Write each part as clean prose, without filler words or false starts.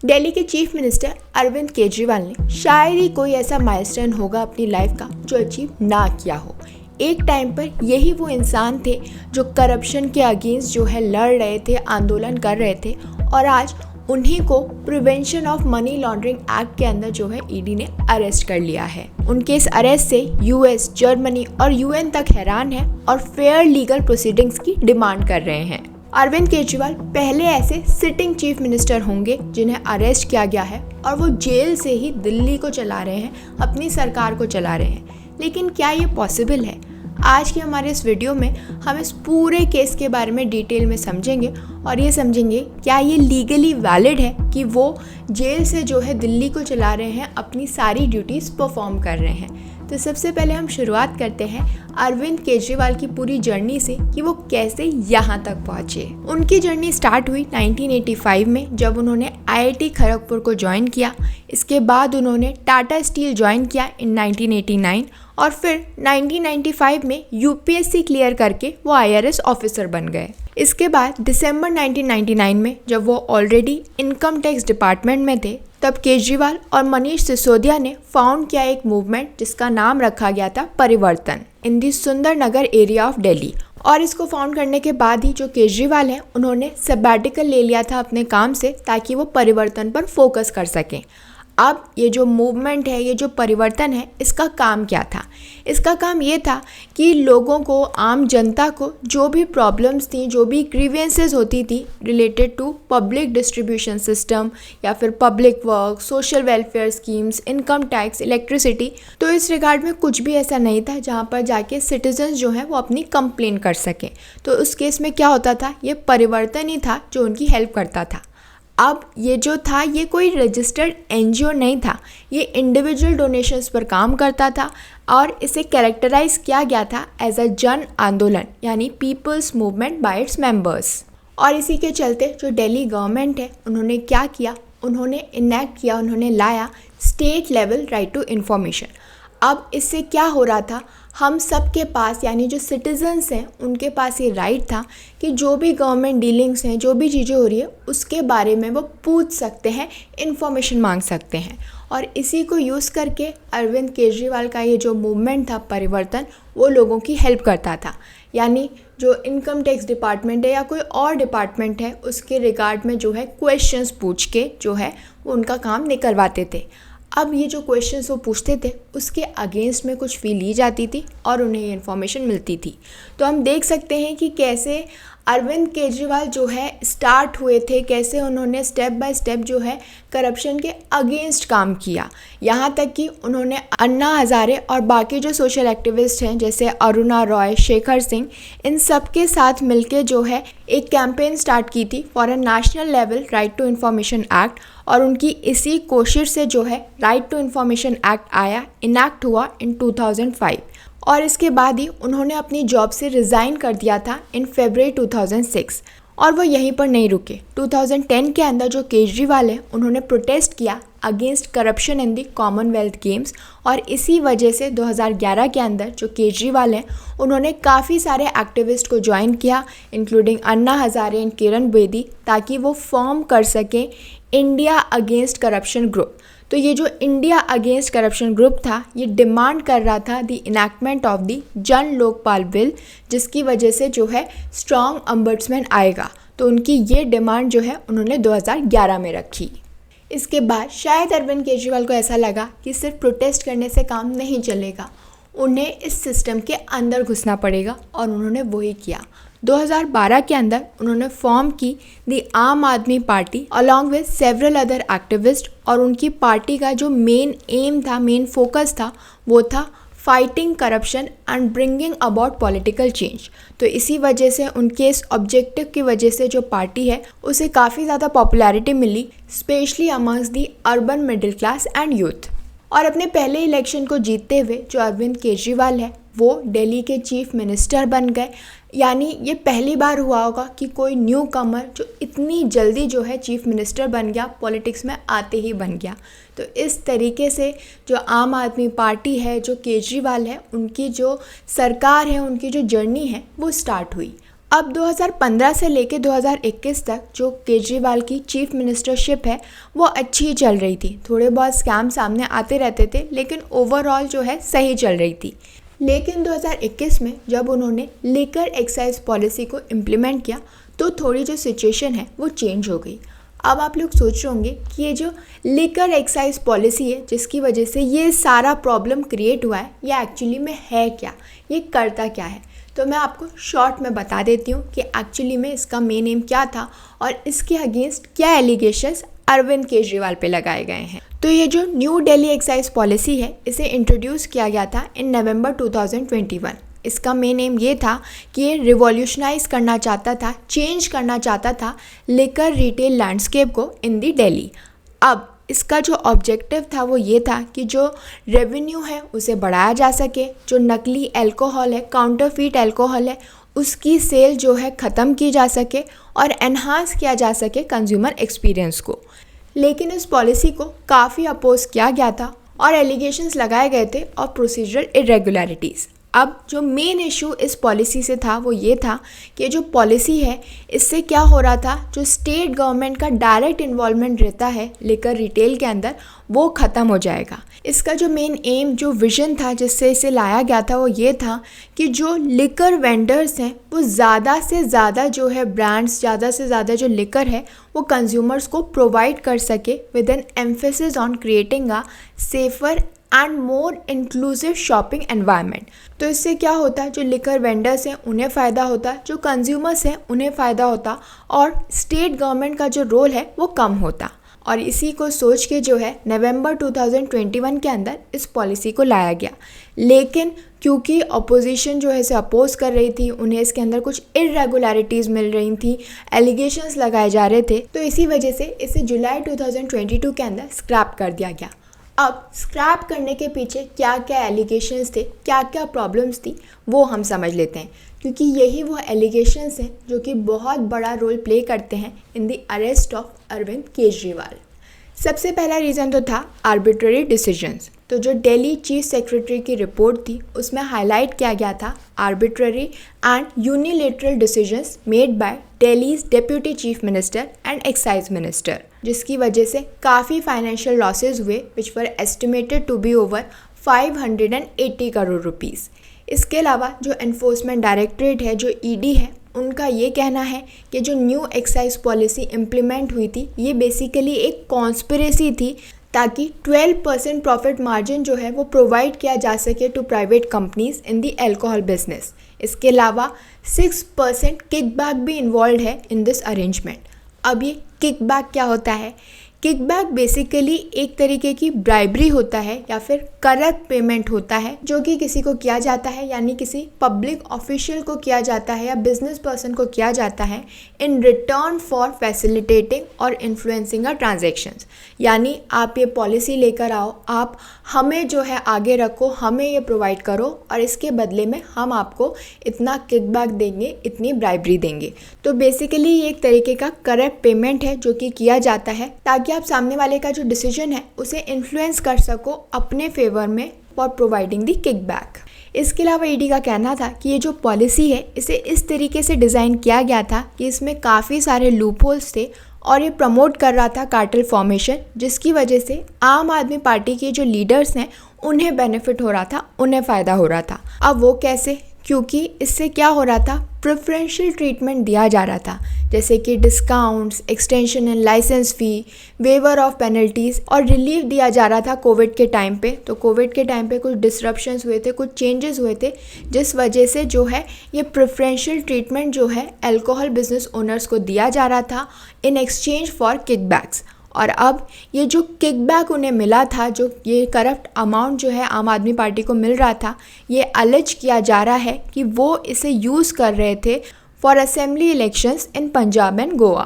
दिल्ली के chief minister Arvind Kejriwal ने शायद ही कोई ऐसा माइलस्टोन होगा अपनी लाइफ का जो अचीव ना किया हो। एक टाइम पर यही वो इंसान थे जो करप्शन के अगेंस्ट जो है लड़ रहे थे, आंदोलन कर रहे थे, और आज उन्हीं को prevention of money laundering act के अंदर जो है ईडी ने अरेस्ट कर लिया है। उनके इस अरेस्ट से यूएस, जर्मनी और यूएन तक हैरान है और फेयर लीगल प्रोसीडिंग्स की डिमांड कर रहे हैं। अरविंद केजरीवाल पहले ऐसे सिटिंग चीफ मिनिस्टर होंगे जिन्हें अरेस्ट किया गया है और वो जेल से ही दिल्ली को चला रहे हैं, अपनी सरकार को चला रहे हैं। लेकिन क्या ये पॉसिबल है? आज के हमारे इस वीडियो में हम इस पूरे केस के बारे में डिटेल में समझेंगे और ये समझेंगे क्या ये लीगली वैलिड है कि वो जेल से जो है दिल्ली को चला रहे हैं, अपनी सारी ड्यूटीज़ परफॉर्म कर रहे हैं। तो सबसे पहले हम शुरुआत करते हैं अरविंद केजरीवाल की पूरी जर्नी से कि वो कैसे यहाँ तक पहुँचे। उनकी जर्नी स्टार्ट हुई 1985 में जब उन्होंने आईआईटी खड़गपुर को ज्वाइन किया। इसके बाद उन्होंने टाटा स्टील ज्वाइन किया इन 1989 और फिर 1995 में यूपीएससी क्लियर करके वो आईआरएस ऑफिसर बन गए। इसके बाद दिसंबर 1999 में जब वो ऑलरेडी इनकम टैक्स डिपार्टमेंट में थे, तब केजरीवाल और मनीष सिसोदिया ने फाउंड किया एक मूवमेंट जिसका नाम रखा गया था परिवर्तन इन दी सुंदर नगर एरिया ऑफ दिल्ली। और इसको फाउंड करने के बाद ही जो केजरीवाल हैं उन्होंने सबैटिकल ले लिया था अपने काम से ताकि वो परिवर्तन पर फोकस कर सकें। अब ये जो मूवमेंट है, ये जो परिवर्तन है, इसका काम क्या था? इसका काम ये था कि लोगों को, आम जनता को जो भी प्रॉब्लम्स थी, जो भी ग्रीवेंसेस होती थी related to public distribution system या फिर public work, social welfare schemes, income tax, electricity, तो इस रिगार्ड में कुछ भी ऐसा नहीं था जहाँ पर जाके सिटीजन्स जो हैं वो अपनी कंप्लेन कर सकें। तो उस केस में क्या होता था, ये परिवर्तन ही था जो उनकी हेल्प करता था। अब ये जो था ये कोई रजिस्टर्ड एनजीओ नहीं था, ये इंडिविजुअल डोनेशंस पर काम करता था और इसे कैरेक्टराइज किया गया था एज अ जन आंदोलन, यानी people's movement by its members. और इसी के चलते जो दिल्ली गवर्नमेंट है उन्होंने क्या किया, उन्होंने इनेक्ट किया, उन्होंने लाया state level right to information. अब इससे क्या हो रहा था, हम सब के पास यानी जो सिटीजन्स हैं उनके पास ये राइट था कि जो भी गवर्नमेंट डीलिंग्स हैं, जो भी चीज़ें हो रही है उसके बारे में वो पूछ सकते हैं, इन्फॉर्मेशन मांग सकते हैं। और इसी को यूज़ करके अरविंद केजरीवाल का ये जो मूवमेंट था परिवर्तन, वो लोगों की हेल्प करता था। यानी जो इनकम टैक्स डिपार्टमेंट है या कोई और डिपार्टमेंट है उसके रिगार्ड में जो है क्वेश्चंस पूछ के जो है वो उनका काम निकलवाते थे। अब ये जो क्वेश्चंस वो पूछते थे उसके अगेंस्ट में कुछ फ़ी ली जाती थी और उन्हें ये इन्फॉर्मेशन मिलती थी। तो हम देख सकते हैं कि कैसे अरविंद केजरीवाल जो है स्टार्ट हुए थे, कैसे उन्होंने स्टेप बाय स्टेप जो है करप्शन के अगेंस्ट काम किया। यहाँ तक कि उन्होंने अन्ना हज़ारे और बाकी जो सोशल एक्टिविस्ट हैं जैसे अरुणा रॉय, शेखर सिंह, इन सब के साथ मिलके जो है एक कैंपेन स्टार्ट की थी for a national level right to information act. और उनकी इसी कोशिश से जो है राइट टू इन्फॉर्मेशन एक्ट आया, इनैक्ट हुआ इन 2005। और इसके बाद ही उन्होंने अपनी जॉब से रिज़ाइन कर दिया था इन फरवरी 2006। और वो यहीं पर नहीं रुके। 2010 के अंदर जो केजरीवाल है उन्होंने प्रोटेस्ट किया against corruption in the Commonwealth games. और इसी वजह से 2011 के अंदर जो केजरीवाल हैं उन्होंने काफ़ी सारे एक्टिविस्ट को ज्वाइन किया, including Anna Hazare and Kiran Bedi, ताकि वो फॉर्म कर सकें इंडिया अगेंस्ट करप्शन ग्रुप। तो ये जो इंडिया अगेंस्ट करप्शन ग्रुप था ये डिमांड कर रहा था द इनैक्टमेंट ऑफ द जन लोकपाल बिल, जिसकी वजह से जो है स्ट्रॉन्ग अम्बड्समैन आएगा। तो उनकी ये डिमांड जो है उन्होंने 2011 में रखी। इसके बाद शायद अरविंद केजरीवाल को ऐसा लगा कि सिर्फ प्रोटेस्ट करने से काम नहीं चलेगा, उन्हें इस सिस्टम के अंदर घुसना पड़ेगा, और उन्होंने वही किया। 2012 के अंदर उन्होंने फॉर्म की दी Aam Aadmi party along with several other activist. और उनकी पार्टी का जो मेन एम था, मेन फोकस था, वो था fighting corruption and bringing about political change. तो इसी वजह से उनके इस ऑब्जेक्टिव की वजह से जो पार्टी है उसे काफ़ी ज़्यादा पॉपुलैरिटी मिली, specially amongst the urban middle class and youth. और अपने पहले इलेक्शन को जीतते हुए जो अरविंद केजरीवाल है वो दिल्ली के चीफ मिनिस्टर बन गए। यानी ये पहली बार हुआ होगा कि कोई न्यू कमर जो इतनी जल्दी जो है चीफ मिनिस्टर बन गया, पॉलिटिक्स में आते ही बन गया। तो इस तरीके से जो आम आदमी पार्टी है, जो केजरीवाल है, उनकी जो सरकार है, उनकी जो जर्नी है वो स्टार्ट हुई। अब 2015 से लेकर 2021 तक जो केजरीवाल की चीफ मिनिस्टरशिप है वो अच्छी चल रही थी। थोड़े बहुत स्कैम सामने आते रहते थे लेकिन ओवरऑल जो है सही चल रही थी। लेकिन 2021 में जब उन्होंने लिकर एक्साइज पॉलिसी को इम्प्लीमेंट किया तो थोड़ी जो सिचुएशन है वो चेंज हो गई। अब आप लोग सोच रहे होंगे कि ये जो लिकर एक्साइज पॉलिसी है जिसकी वजह से ये सारा प्रॉब्लम क्रिएट हुआ है, ये एक्चुअली में है क्या, ये करता क्या है। तो मैं आपको शॉर्ट में बता देती हूँ कि एक्चुअली में इसका मेन एम क्या था और इसके अगेंस्ट क्या एलिगेशंस अरविंद केजरीवाल पे लगाए गए हैं। तो ये जो न्यू दिल्ली एक्साइज पॉलिसी है इसे इंट्रोड्यूस किया गया था इन नवंबर 2021। इसका मेन एम ये था कि ये रिवॉल्यूशनाइज करना चाहता था, चेंज करना चाहता था लिकर रिटेल लैंडस्केप को इन दी दिल्ली। अब इसका जो ऑब्जेक्टिव था वो ये था कि जो रेवेन्यू है उसे बढ़ाया जा सके, जो नकली अल्कोहल है, काउंटरफीट अल्कोहल है, उसकी सेल जो है ख़त्म की जा सके और एनहांस किया जा सके कंज्यूमर एक्सपीरियंस को। लेकिन इस पॉलिसी को काफ़ी अपोज किया गया था और एलिगेशंस लगाए गए थे और प्रोसीजरल इरेगुलरिटीज़। अब जो मेन इशू इस पॉलिसी से था वो ये था कि जो पॉलिसी है इससे क्या हो रहा था, जो स्टेट गवर्नमेंट का डायरेक्ट इन्वॉल्वमेंट रहता है लेकर रिटेल के अंदर वो ख़त्म हो जाएगा। इसका जो मेन एम, जो विजन था जिससे इसे लाया गया था वो ये था कि जो लिकर वेंडर्स हैं वो ज़्यादा से ज़्यादा जो है ब्रांड्स, ज़्यादा से ज़्यादा जो लिकर है वो कंज्यूमर्स को प्रोवाइड कर सके with N emphasis on creating a safer and more inclusive shopping environment. तो इससे क्या होता, जो लिकर वेंडर्स हैं उन्हें फ़ायदा होता, जो कंज्यूमर्स हैं उन्हें फ़ायदा होता और स्टेट गवर्नमेंट का जो रोल है वो कम होता। और इसी को सोच के जो है नवंबर 2021 के अंदर इस पॉलिसी को लाया गया। लेकिन क्योंकि अपोजिशन जो है इसे अपोज कर रही थी, उन्हें इसके अंदर कुछ इरेगुलरिटीज़ मिल रही थी, एलिगेशंस लगाए जा रहे थे, तो इसी वजह से इसे जुलाई 2022 के अंदर स्क्रैप कर दिया गया। अब स्क्रैप करने के पीछे क्या क्या एलिगेशंस थे, क्या क्या प्रॉब्लम्स थी वो हम समझ लेते हैं, क्योंकि यही वो एलिगेशंस हैं जो कि बहुत बड़ा रोल प्ले करते हैं in the arrest of Arvind Kejriwal. सबसे पहला रीज़न तो था आर्बिट्ररी डिसीजंस। तो जो दिल्ली चीफ सेक्रेटरी की रिपोर्ट थी उसमें हाईलाइट किया गया था arbitrary and unilateral decisions made by Delhi's deputy chief minister and excise minister, जिसकी वजह से काफ़ी फाइनेंशियल लॉसेज हुए which were estimated to be over 580 crore rupees. इसके अलावा जो एनफोर्समेंट डायरेक्टरेट है, जो ईडी है, उनका ये कहना है कि जो न्यू एक्साइज पॉलिसी इम्प्लीमेंट हुई थी ये बेसिकली एक कॉन्स्पिरेसी थी ताकि 12% प्रॉफिट मार्जिन जो है वो प्रोवाइड किया जा सके to private companies in the alcohol business. इसके अलावा 6% किकबैक भी इन्वॉल्व है इन दिस अरेंजमेंट। अब ये किकबैक क्या होता है? किकबैक बेसिकली एक तरीके की ब्राइबरी होता है या फिर करप्ट पेमेंट होता है जो कि किसी को किया जाता है, यानी किसी पब्लिक ऑफिशियल को किया जाता है या बिजनेस पर्सन को किया जाता है इन रिटर्न फॉर फैसिलिटेटिंग और इन्फ्लुएंसिंग अ ट्रांजैक्शंस। यानी आप ये पॉलिसी लेकर आओ, आप हमें जो है आगे रखो, हमें ये प्रोवाइड करो और इसके बदले में हम आपको इतना किकबैक देंगे, इतनी ब्राइबरी देंगे। तो बेसिकली ये एक तरीके का करप्ट पेमेंट है जो कि किया जाता है ताकि आप सामने वाले का जो डिसीजन है उसे इन्फ्लुएंस कर सको अपने फेवर में फॉर प्रोवाइडिंग दी किकबैक। इसके अलावा ईडी का कहना था कि ये जो पॉलिसी है इसे इस तरीके से डिज़ाइन किया गया था कि इसमें काफ़ी सारे लूपहोल्स थे और ये प्रमोट कर रहा था कार्टेल फॉर्मेशन, जिसकी वजह से आम आदमी पार्टी के जो लीडर्स हैं उन्हें बेनिफिट हो रहा था, उन्हें फ़ायदा हो रहा था। अब वो कैसे? क्योंकि इससे क्या हो रहा था, प्रेफरेंशियल ट्रीटमेंट दिया जा रहा था, जैसे कि discounts, extension in license fee, waiver of penalties और रिलीफ दिया जा रहा था कोविड के टाइम पे। तो कोविड के टाइम पे कुछ डिसरप्शंस हुए थे, कुछ चेंजेस हुए थे, जिस वजह से जो है ये प्रेफरेंशियल ट्रीटमेंट जो है अल्कोहल बिजनेस ओनर्स को दिया जा रहा था इन एक्सचेंज फॉर किकबैक्स। और अब ये जो किकबैक उन्हें मिला था, जो ये करप्ट अमाउंट जो है आम आदमी पार्टी को मिल रहा था, ये अलेज किया जा रहा है कि वो इसे यूज़ कर रहे थे for assembly elections in Punjab and Goa.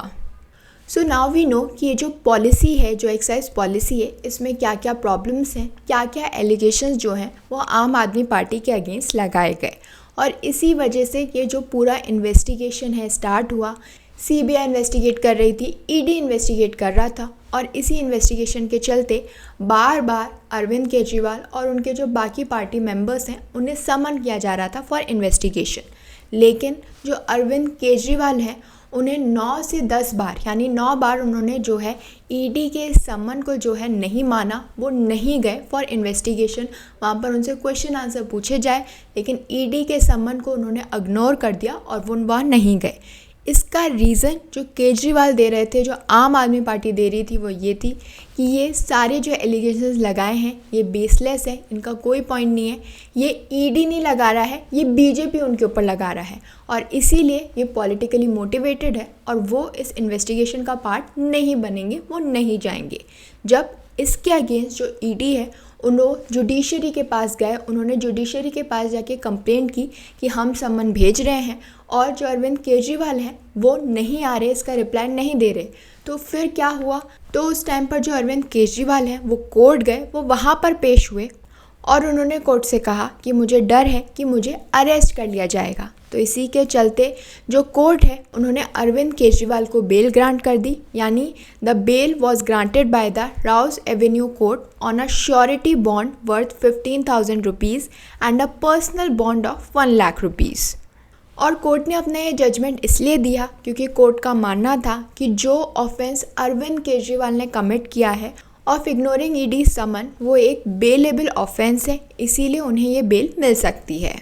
So now we know कि ये जो पॉलिसी है, जो एक्साइज पॉलिसी है, इसमें क्या क्या प्रॉब्लम्स हैं, क्या क्या एलिगेशंस जो हैं वो आम आदमी पार्टी के अगेंस्ट लगाए गए। और इसी वजह से ये जो पूरा इन्वेस्टिगेशन है स्टार्ट हुआ। सीबीआई इन्वेस्टिगेट कर रही थी, ईडी इन्वेस्टिगेट कर रहा था और इसी इन्वेस्टिगेशन के चलते बार बार अरविंद केजरीवाल और उनके जो बाकी पार्टी मेंबर्स हैं उन्हें समन किया जा रहा था फॉर इन्वेस्टिगेशन। लेकिन जो अरविंद केजरीवाल हैं उन्हें 9 से 10 बार यानी 9 बार उन्होंने जो है ईडी के सम्मन को जो है नहीं माना, वो नहीं गए फॉर इन्वेस्टिगेशन। वहाँ पर उनसे क्वेश्चन आंसर पूछे जाए, लेकिन ईडी के सम्मन को उन्होंने इग्नोर कर दिया और वो वहाँ नहीं गए। इसका रीज़न जो केजरीवाल दे रहे थे, जो आम आदमी पार्टी दे रही थी, वो ये थी कि ये सारे जो एलिगेशंस लगाए हैं ये बेसलेस है, इनका कोई पॉइंट नहीं है, ये ईडी नहीं लगा रहा है, ये बीजेपी उनके ऊपर लगा रहा है और इसीलिए ये पॉलिटिकली मोटिवेटेड है और वो इस इन्वेस्टिगेशन का पार्ट नहीं बनेंगे, वो नहीं जाएंगे। जब इसके अगेंस्ट जो ईडी है उन्होंने जुडिशरी के पास गए, उन्होंने जुडिशरी के पास जाके कंप्लेंट की कि हम सम्मन भेज रहे हैं और जो अरविंद केजरीवाल हैं वो नहीं आ रहे, इसका रिप्लाई नहीं दे रहे। तो फिर क्या हुआ, तो उस टाइम पर जो अरविंद केजरीवाल हैं वो कोर्ट गए, वो वहाँ पर पेश हुए और उन्होंने कोर्ट से कहा कि मुझे डर है कि मुझे अरेस्ट कर लिया जाएगा। तो इसी के चलते जो कोर्ट है उन्होंने अरविंद केजरीवाल को बेल ग्रांट कर दी, यानी the bail was granted by the Rouse Avenue court on a surety bond worth 15,000 rupees and a personal bond of 1 lakh rupees. और कोर्ट ने अपना ये जजमेंट इसलिए दिया क्योंकि कोर्ट का मानना था कि जो ऑफेंस अरविंद केजरीवाल ने कमिट किया है ऑफ इग्नोरिंग ईडी समन, वो एक बेलेबल ऑफेंस है, इसीलिए उन्हें ये बेल मिल सकती है।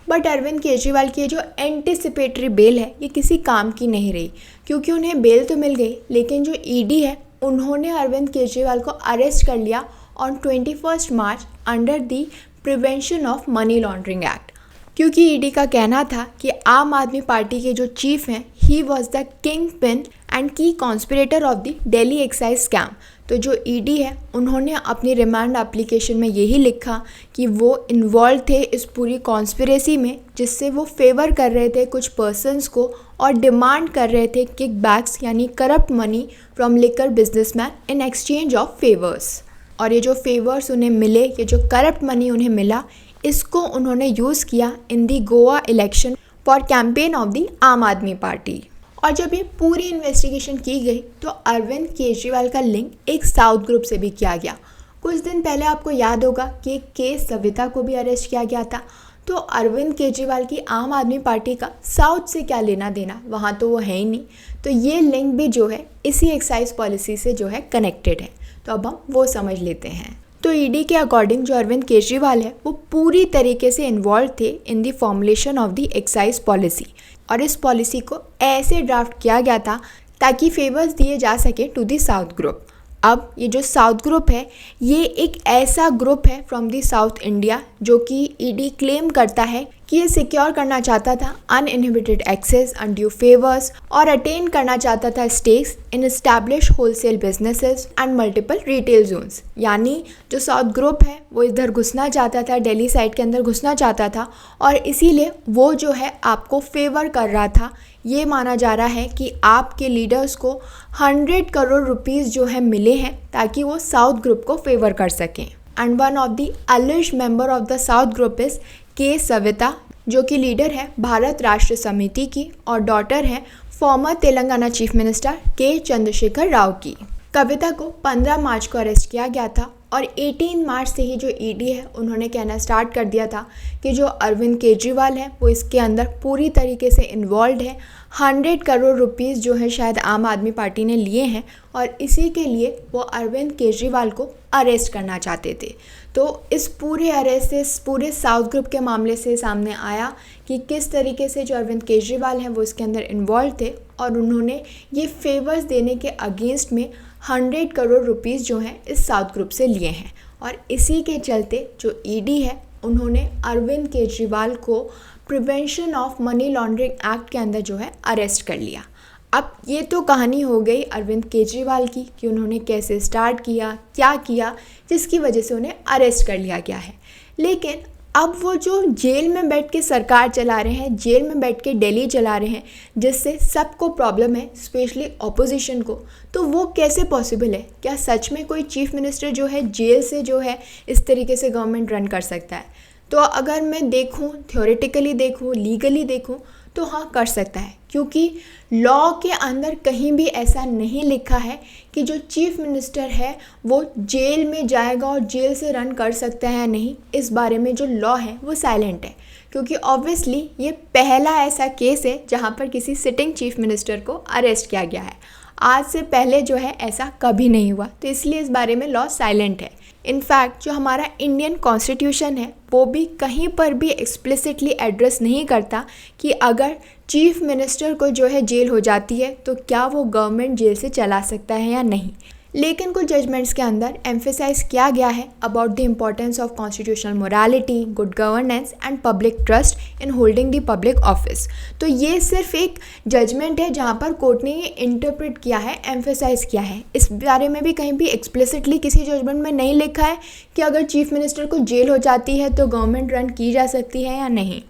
बट अरविंद केजरीवाल की जो एंटिसिपेटरी बेल है ये किसी काम की नहीं रही, क्योंकि उन्हें बेल तो मिल गई, लेकिन जो ईडी है उन्होंने अरविंद केजरीवाल को अरेस्ट कर लिया on 21 March under the prevention of money laundering act, क्योंकि ईडी का कहना था कि आम आदमी पार्टी के जो चीफ हैं he was the kingpin and key conspirator of the Delhi excise scam. तो जो ईडी है उन्होंने अपनी रिमांड एप्लीकेशन में यही लिखा कि वो इन्वॉल्व थे इस पूरी कॉन्स्पिरेसी में, जिससे वो फेवर कर रहे थे कुछ पर्सन्स को और डिमांड कर रहे थे किकबैक्स यानी corrupt money from liquor businessman in exchange of favours. और ये जो फेवर्स उन्हें मिले, ये जो करप्ट मनी उन्हें मिला, इसको उन्होंने यूज़ किया in the Goa election for campaign of the Aam Aadmi party. और जब ये पूरी इन्वेस्टिगेशन की गई तो अरविंद केजरीवाल का लिंक एक साउथ ग्रुप से भी किया गया। कुछ दिन पहले आपको याद होगा कि के सविता को भी अरेस्ट किया गया था। तो अरविंद केजरीवाल की आम आदमी पार्टी का साउथ से क्या लेना देना, वहाँ तो वो है ही नहीं। तो ये लिंक भी जो है इसी एक्साइज पॉलिसी से जो है कनेक्टेड है। तो अब हम वो समझ लेते हैं। तो ईडी के अकॉर्डिंग जो अरविंद केजरीवाल है वो पूरी तरीके से इन्वॉल्व थे in the formulation of the excise policy, और इस पॉलिसी को ऐसे ड्राफ्ट किया गया था ताकि फेवर्स दिए जा सके टू द साउथ ग्रुप। अब ये जो साउथ ग्रुप है ये एक ऐसा ग्रुप है फ्रॉम द साउथ इंडिया जो कि ईडी क्लेम करता है कि ये सिक्योर करना चाहता था अनइनहिबिटेड एक्सेस, अनड्यू फेवर्स और अटेन करना चाहता था stakes in establish wholesale businesses and multiple retail zones. यानी जो साउथ ग्रुप है वो इधर घुसना चाहता था, दिल्ली साइड के अंदर घुसना चाहता था, और इसीलिए वो जो है आपको फेवर कर रहा था। ये माना जा रहा है कि आपके लीडर्स को 100 करोड़ रुपीस जो है मिले हैं ताकि वो साउथ ग्रुप को फेवर कर सकें। And one of the alleged member of the south group is के सविता, जो कि लीडर है भारत राष्ट्र समिति की और डॉटर है फॉर्मर तेलंगाना चीफ मिनिस्टर के चंद्रशेखर राव की। कविता को 15 मार्च को अरेस्ट किया गया था और 18 मार्च से ही जो ईडी है उन्होंने कहना स्टार्ट कर दिया था कि जो अरविंद केजरीवाल है वो इसके अंदर पूरी तरीके से इन्वॉल्व है। 100 करोड़ रुपीस जो है शायद आम आदमी पार्टी ने लिए हैं और इसी के लिए वो अरविंद केजरीवाल को अरेस्ट करना चाहते थे। तो इस पूरे अरेस्ट से, इस पूरे साउथ ग्रुप के मामले से सामने आया कि किस तरीके से जो अरविंद केजरीवाल हैं वो इसके अंदर इन्वॉल्व थे और उन्होंने ये फेवर्स देने के अगेंस्ट में 100 करोड़ रुपीस जो हैं इस साउथ ग्रुप से लिए हैं। और इसी के चलते जो ईडी है उन्होंने अरविंद केजरीवाल को prevention of money laundering act के अंदर जो है अरेस्ट कर लिया। अब ये तो कहानी हो गई अरविंद केजरीवाल की कि उन्होंने कैसे स्टार्ट किया, क्या किया, जिसकी वजह से उन्हें अरेस्ट कर लिया गया है। लेकिन अब वो जो जेल में बैठ के सरकार चला रहे हैं, जेल में बैठ के दिल्ली चला रहे हैं, जिससे सबको प्रॉब्लम है, स्पेशली ऑपोजिशन को, तो वो कैसे पॉसिबल है? क्या सच में कोई चीफ मिनिस्टर जो है जेल से जो है इस तरीके से गवर्नमेंट रन कर सकता है? तो अगर मैं देखूं, थ्योरेटिकली देखूं, लीगली देखूं, तो हाँ कर सकता है, क्योंकि लॉ के अंदर कहीं भी ऐसा नहीं लिखा है कि जो चीफ मिनिस्टर है वो जेल में जाएगा और जेल से रन कर सकता है या नहीं। इस बारे में जो लॉ है वो साइलेंट है, क्योंकि ऑब्वियसली ये पहला ऐसा केस है जहाँ पर किसी सिटिंग चीफ मिनिस्टर को अरेस्ट किया गया है। आज से पहले जो है ऐसा कभी नहीं हुआ, तो इसलिए इस बारे में लॉ साइलेंट है। इनफैक्ट जो हमारा इंडियन कॉन्स्टिट्यूशन है वो भी कहीं पर भी एक्सप्लिसिटली एड्रेस नहीं करता कि अगर चीफ मिनिस्टर को जो है जेल हो जाती है तो क्या वो गवर्नमेंट जेल से चला सकता है या नहीं। लेकिन कुछ जजमेंट्स के अंदर एम्फेसाइज किया गया है about the importance of constitutional morality, good governance and public trust in holding the public office. तो ये सिर्फ एक जजमेंट है जहाँ पर कोर्ट ने ये इंटरप्रेट किया है, एम्फेसाइज किया है। इस बारे में भी कहीं भी एक्सप्लिसिटली किसी जजमेंट में नहीं लिखा है कि अगर चीफ मिनिस्टर को जेल हो जाती है तो गवर्नमेंट रन की जा सकती है या नहीं।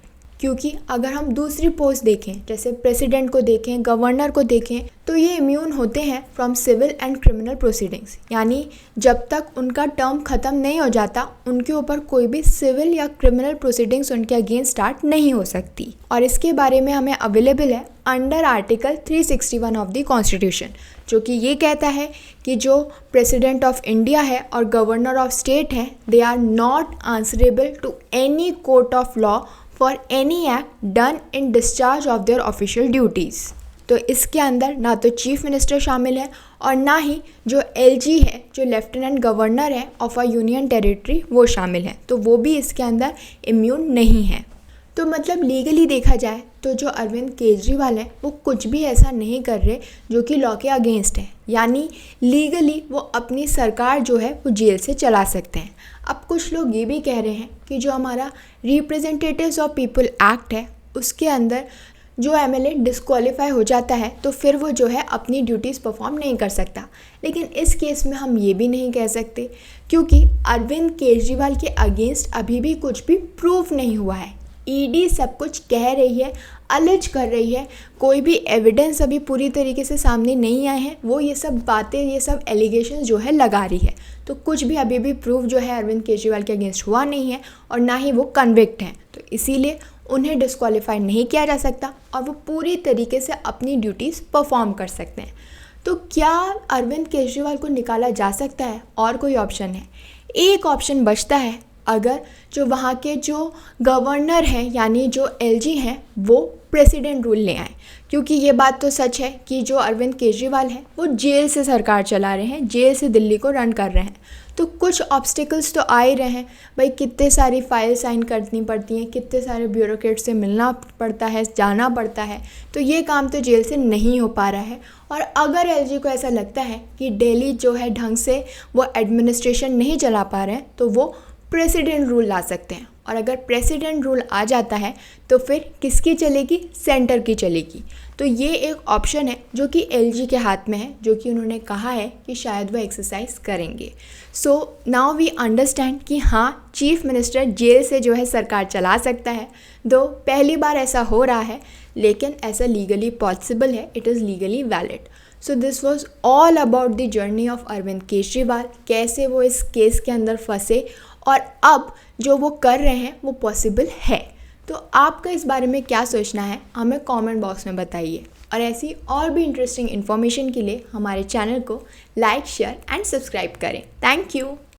क्योंकि अगर हम दूसरी पोस्ट देखें, जैसे प्रेसिडेंट को देखें, गवर्नर को देखें, तो ये इम्यून होते हैं from civil and criminal proceedings. यानी जब तक उनका टर्म ख़त्म नहीं हो जाता उनके ऊपर कोई भी सिविल या क्रिमिनल प्रोसीडिंग्स उनके अगेंस्ट स्टार्ट नहीं हो सकती। और इसके बारे में हमें अवेलेबल है under article 361 of the constitution, जो कि ये कहता है कि जो प्रेसिडेंट ऑफ इंडिया है और गवर्नर ऑफ स्टेट है, they are not answerable to any court of law for any act done in discharge of their official duties. तो इसके अंदर ना तो चीफ मिनिस्टर शामिल है और ना ही जो एलजी है, जो लेफ्टिनेंट गवर्नर है ऑफ अ यूनियन टेरिटरी, वो शामिल है। तो वो भी इसके अंदर इम्यून नहीं है। तो मतलब लीगली देखा जाए तो जो अरविंद केजरीवाल है वो कुछ भी ऐसा नहीं कर रहे जो कि लॉ के अगेंस्ट है। यानी लीगली वो अपनी सरकार जो है वो जेल से चला सकते हैं। अब कुछ लोग ये भी कह रहे हैं कि जो हमारा रिप्रेजेंटेटिव्स ऑफ पीपल एक्ट है उसके अंदर जो एमएलए डिस्क्वालीफाई हो जाता है तो फिर वो जो है अपनी ड्यूटीज़ परफॉर्म नहीं कर सकता। लेकिन इस केस में हम ये भी नहीं कह सकते, क्योंकि अरविंद केजरीवाल के अगेंस्ट अभी भी कुछ भी प्रूफ नहीं हुआ है। ईडी सब कुछ कह रही है, अलेज कर रही है, कोई भी एविडेंस अभी पूरी तरीके से सामने नहीं आए हैं। वो ये सब बातें, ये सब एलिगेशन जो है लगा रही है। तो कुछ भी अभी भी प्रूफ जो है अरविंद केजरीवाल के अगेंस्ट हुआ नहीं है और ना ही वो कन्विक्ट हैं। तो इसीलिए उन्हें डिस्क्वालीफाई नहीं किया जा सकता और वो पूरी तरीके से अपनी ड्यूटीज़ परफॉर्म कर सकते हैं। तो क्या अरविंद केजरीवाल को निकाला जा सकता है? और कोई ऑप्शन है? एक ऑप्शन बचता है, अगर जो वहाँ के जो गवर्नर हैं यानी जो एलजी हैं वो प्रेसिडेंट रूल ले आए। क्योंकि ये बात तो सच है कि जो अरविंद केजरीवाल हैं वो जेल से सरकार चला रहे हैं, जेल से दिल्ली को रन कर रहे हैं। तो कुछ ऑब्स्टिकल्स तो आ ही रहे हैं भाई, कितने सारी फाइल साइन करनी पड़ती हैं, कितने सारे ब्यूरोक्रेट से मिलना पड़ता है, जाना पड़ता है। तो ये काम तो जेल से नहीं हो पा रहा है। और अगर एलजी को ऐसा लगता है कि दिल्ली जो है ढंग से वो एडमिनिस्ट्रेशन नहीं चला पा रहे हैं तो वो प्रेसिडेंट रूल ला सकते हैं। और अगर प्रेसिडेंट रूल आ जाता है तो फिर किसकी चलेगी? सेंटर की चलेगी। तो ये एक ऑप्शन है जो कि एलजी के हाथ में है, जो कि उन्होंने कहा है कि शायद वो एक्सरसाइज करेंगे। सो नाउ वी अंडरस्टैंड कि हाँ, चीफ मिनिस्टर जेल से जो है सरकार चला सकता है। दो पहली बार ऐसा हो रहा है, लेकिन ऐसा लीगली पॉसिबल है, it is legally valid. So this was all about the journey of Arvind Kejriwal, कैसे वो इस केस के अंदर फंसे और अब जो वो कर रहे हैं वो पॉसिबल है। तो आपका इस बारे में क्या सोचना है हमें कमेंट बॉक्स में बताइए। और ऐसी और भी इंटरेस्टिंग इन्फॉर्मेशन के लिए हमारे चैनल को लाइक, शेयर एंड सब्सक्राइब करें। Thank you.